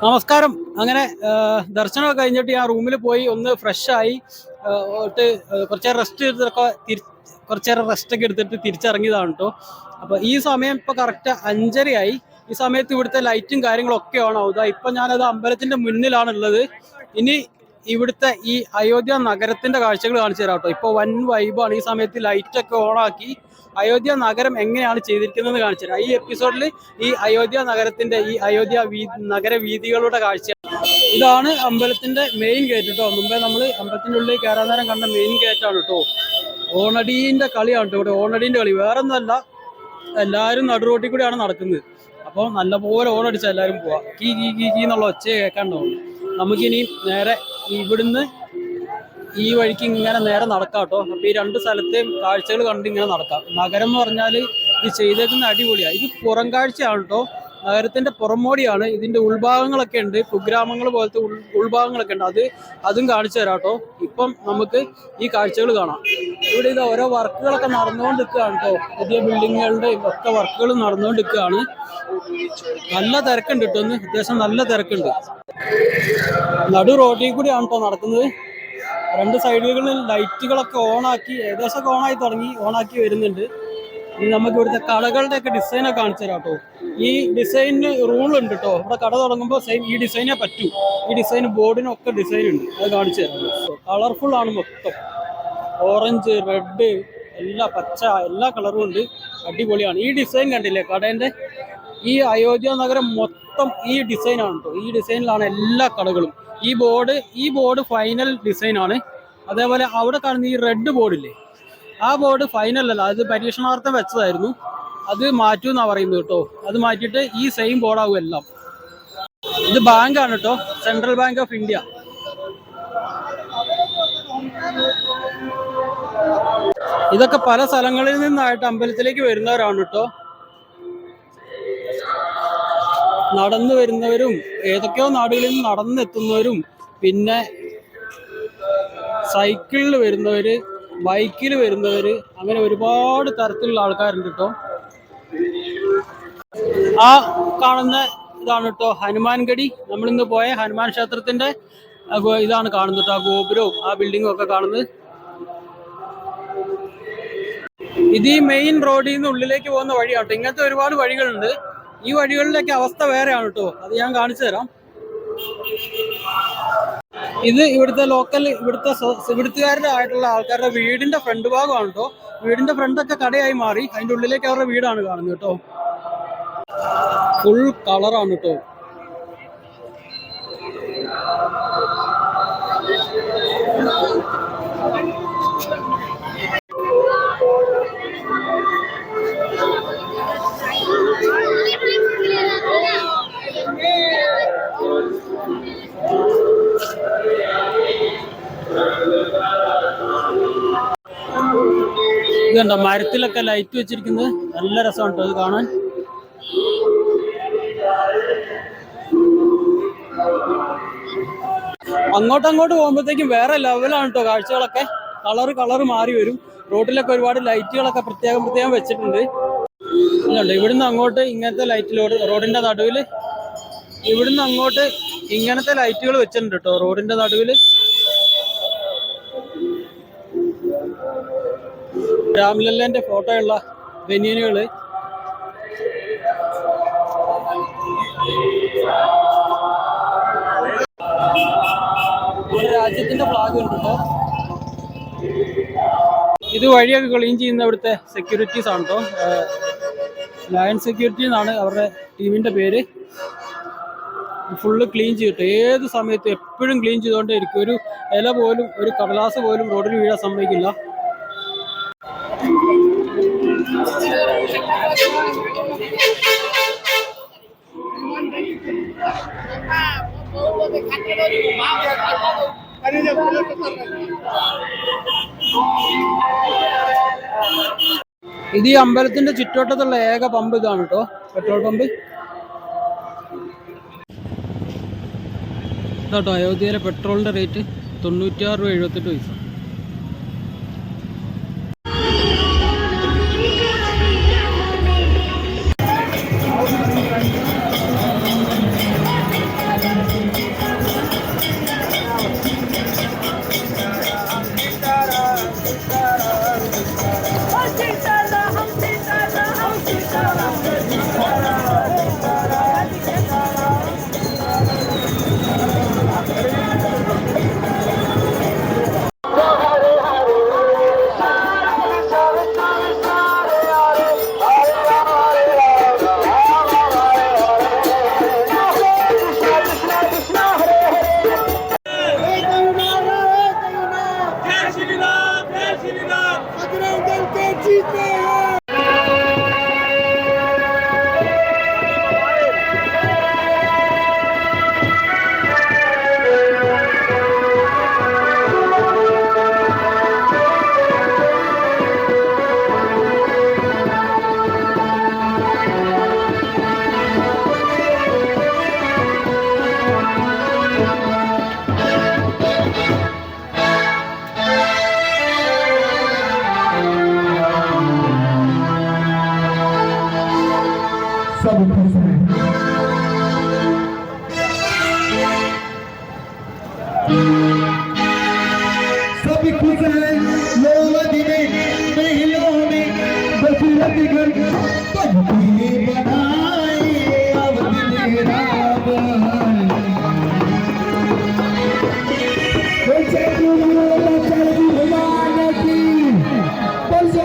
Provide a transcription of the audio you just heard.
നമസ്കാരം. അങ്ങനെ ദർശനമൊക്കെ കഴിഞ്ഞിട്ട് ഞാൻ റൂമിൽ പോയി ഒന്ന് ഫ്രഷായി കുറച്ചേരം റെസ്റ്റ് ഒക്കെ എടുത്തിട്ട് തിരിച്ചിറങ്ങിയതാണ് കേട്ടോ. അപ്പോൾ ഈ സമയം ഇപ്പോൾ കറക്റ്റ് 5:30 ഈ സമയത്ത് ഇവിടുത്തെ ലൈറ്റും കാര്യങ്ങളൊക്കെ ഓൺ ആവുക. ഇപ്പം ഞാനത് അമ്പലത്തിന്റെ മുന്നിലാണുള്ളത്. ഇനി ഇവിടുത്തെ ഈ അയോധ്യ നഗരത്തിന്റെ കാഴ്ചകൾ കാണിച്ചു തരാം കേട്ടോ. ഇപ്പോൾ വൻ വൈബാണ്. ഈ സമയത്ത് ലൈറ്റൊക്കെ ഓണാക്കി അയോധ്യ നഗരം എങ്ങനെയാണ് ചെയ്തിരിക്കുന്നത് കാണിച്ചു തരാം. ഈ എപ്പിസോഡിൽ ഈ അയോധ്യ നഗരത്തിന്റെ ഈ അയോധ്യ നഗര വീതികളുടെ കാഴ്ച. ഇതാണ് അമ്പലത്തിന്റെ മെയിൻ ഗേറ്റ് കേട്ടോ. മുമ്പേ നമ്മൾ അമ്പലത്തിന്റെ ഉള്ളിൽ കയറാൻ നേരം കണ്ട മെയിൻ ഗേറ്റാണ് കേട്ടോ. ഓണടീന്റെ കളിയാണ് കേട്ടോ ഇവിടെ. ഓണടീന്റെ കളി വേറെ ഒന്നല്ല, എല്ലാവരും നടുറോട്ടിൽ കൂടിയാണ് നടക്കുന്നത്. അപ്പോൾ നല്ലപോലെ ഓണടിച്ച എല്ലാവരും പോവാ. കീ കീ കീ കീ എന്നുള്ള ഒച്ച കേൾക്കാണ്ടാവും. നമുക്കിനി നേരെ ഇവിടുന്ന് ഈ വഴിക്ക് ഇങ്ങനെ നേരെ നടക്കാം കേട്ടോ. അപ്പോൾ ഈ രണ്ട് സ്ഥലത്തെയും കാഴ്ചകൾ കണ്ട് ഇങ്ങനെ നടക്കാം. നഗരം എന്ന് പറഞ്ഞാൽ ഇത് ചെയ്തേക്കുന്ന അടിപൊളിയാണ്. ഇത് പുറം കാഴ്ചയാണ് കേട്ടോ. നഗരത്തിന്റെ പുറമോടിയാണ്. ഇതിന്റെ ഉൾഭാഗങ്ങളൊക്കെ ഉണ്ട്, കുഗ്രാമങ്ങൾ പോലത്തെ ഉൾഭാഗങ്ങളൊക്കെ ഉണ്ട്. അതും കാണിച്ചു തരാം കേട്ടോ. ഇപ്പം നമുക്ക് ഈ കാഴ്ചകൾ കാണാം. ഇവിടെ ഇത് ഓരോ വർക്കുകളൊക്കെ നടന്നുകൊണ്ടിരിക്കുകയാണ് കേട്ടോ. പുതിയ ബിൽഡിങ്ങുകളുടെ ഒക്കെ വർക്കുകൾ നടന്നുകൊണ്ടിരിക്കുകയാണ്. നല്ല തിരക്കുണ്ട് കേട്ടോ. ഒന്ന് അത്യാവശ്യം നല്ല തിരക്കുണ്ട്. നടു റോഡിൽ കൂടിയാണ് കേട്ടോ നടക്കുന്നത്. രണ്ട് സൈഡുകളിൽ ലൈറ്റുകളൊക്കെ ഓണാക്കി, ഏകദേശമൊക്കെ ഓണായി തുടങ്ങി, ഓണാക്കി വരുന്നുണ്ട്. ഇനി നമുക്ക് ഇവിടുത്തെ കടകളുടെ ഒക്കെ ഡിസൈനൊക്കെ കാണിച്ചു തരാം കേട്ടോ. ഈ ഡിസൈനിന് റൂൾ ഉണ്ട് കേട്ടോ. ഇവിടെ കട തുടങ്ങുമ്പോൾ സെയിം ഈ ഡിസൈനേ പറ്റൂ. ഈ ഡിസൈൻ ബോർഡിനൊക്കെ ഡിസൈൻ ഉണ്ട്, അത് കാണിച്ചു തരാം. കളർഫുൾ ആണ് മൊത്തം. ഓറഞ്ച്, റെഡ്, എല്ലാ പച്ച, എല്ലാ കളറും ഉണ്ട്. അടിപൊളിയാണ്. ഈ ഡിസൈൻ കണ്ടില്ലേ കടേന്റെ? ഈ അയോധ്യ നഗരം മൊത്തം ഈ ഡിസൈനാണ് കേട്ടോ. ഈ ഡിസൈനിലാണ് എല്ലാ കടകളും. ഈ ബോർഡ് ഫൈനൽ ഡിസൈനാണ്. അതേപോലെ അവിടെ കാണുന്ന ഈ റെഡ് ബോർഡില്ലേ, ആ ബോർഡ് ഫൈനൽ അല്ല, അത് പരീക്ഷണാർത്ഥം വെച്ചതായിരുന്നു. അത് മാറ്റൂന്നാ പറയുന്നത് കേട്ടോ. അത് മാറ്റിയിട്ട് ഈ സെയിം ബോർഡാകും എല്ലാം. ഇത് ബാങ്കാണ് കേട്ടോ, സെൻട്രൽ ബാങ്ക് ഓഫ് ഇന്ത്യ. ഇതൊക്കെ പല സ്ഥലങ്ങളിൽ നിന്നായിട്ട് അമ്പലത്തിലേക്ക് വരുന്നവരാണ് കേട്ടോ. നടന്നു വരുന്നവരും ഏതൊക്കെയോ നാടുകളിൽ നിന്ന് നടന്നെത്തുന്നവരും പിന്നെ സൈക്കിളിൽ വരുന്നവര്, ബൈക്കിൽ വരുന്നവര്, അങ്ങനെ ഒരുപാട് തരത്തിലുള്ള ആൾക്കാരുണ്ട് കേട്ടോ. ആ കാണുന്ന ഇതാണ് കേട്ടോ ഹനുമാൻഗഡി. നമ്മളിന്ന് പോയ ഹനുമാൻ ക്ഷേത്രത്തിന്റെ ഇതാണ് കാണുന്നത് കേട്ടോ. ആ ഗോപുരവും ആ ബിൽഡിങ്ങും ഒക്കെ കാണുന്നത്. ഇത് ഈ മെയിൻ റോഡിൽ നിന്ന് ഉള്ളിലേക്ക് പോകുന്ന വഴിയാട്ടോ. ഇങ്ങനത്തെ ഒരുപാട് വഴികളുണ്ട്. ഈ വഴികളിലേക്ക് അവസ്ഥ വേറെയാണ് കേട്ടോ. അത് ഞാൻ കാണിച്ചു തരാം. ഇത് ഇവിടുത്തെ ഇവിടുത്തുകാരുടെ ആയിട്ടുള്ള ആൾക്കാരുടെ വീടിന്റെ ഫ്രണ്ട് ഭാഗമാണ് കേട്ടോ. വീടിന്റെ ഫ്രണ്ടൊക്കെ കടയായി മാറി. അതിന്റെ ഉള്ളിലേക്ക് അവരുടെ വീടാണ് കാണുന്നത് കേട്ടോ. ഫുൾ കളറാണ് കേട്ടോ. ഇത് കണ്ടോ മരത്തിലൊക്കെ ലൈറ്റ് വെച്ചിരിക്കുന്നത്, നല്ല രസമാണ് കേട്ടോ ഇത് കാണാൻ. അങ്ങോട്ട് പോകുമ്പോഴത്തേക്കും വേറെ ലെവലാണ് കേട്ടോ കാഴ്ചകളൊക്കെ. കളറ് മാറി വരും. റോഡിലൊക്കെ ഒരുപാട് ലൈറ്റുകളൊക്കെ പ്രത്യേകം വെച്ചിട്ടുണ്ട്. ഇതുണ്ട് ഇവിടുന്ന് അങ്ങോട്ട് ഇങ്ങനത്തെ ലൈറ്റ് റോഡിന്റെ നടുവില്, ഇവിടുന്ന് അങ്ങോട്ട് ഇങ്ങനത്തെ ലൈറ്റുകൾ വെച്ചിട്ടുണ്ട് കേട്ടോ റോഡിന്റെ നടുവില്. രാംലല്ലന്റെ ഫോട്ടോ ഉള്ള ബനിയനുകള്. രാജ്യത്തിന്റെ ഫ്ലാഗ് ഉണ്ട് കേട്ടോ. ഇത് വഴിയൊക്കെ ക്ലീൻ ചെയ്യുന്ന ഇവിടുത്തെ സെക്യൂരിറ്റീസ് ആണ് കേട്ടോ. ലയൺ സെക്യൂരിറ്റി എന്നാണ് അവരുടെ ടീമിന്റെ പേര്. ഫുള്ള് ക്ലീൻ ചെയ്തിട്ട് ഏത് സമയത്തും എപ്പോഴും ക്ലീൻ ചെയ്തുകൊണ്ടേ ഇരിക്കും. ഒരു ഇല പോലും, ഒരു കടലാസ് പോലും റോഡിൽ വീഴാൻ സമ്മതിക്കില്ല. ഇത് ഈ അമ്പലത്തിന്റെ ചുറ്റോട്ടത്തുള്ള ഏക പമ്പ് ഇതാണ് കേട്ടോ, പെട്രോൾ പമ്പ്. ഇതാട്ടോ അയോധ്യയിലെ പെട്രോളിന്റെ റേറ്റ് 96 രൂപ 78 പൈസ. सभी खुश हैं लोग दिने महिलों में बसरत घर पंखी बनाए अब दिन रात कैसे तुम चल भगवान की बस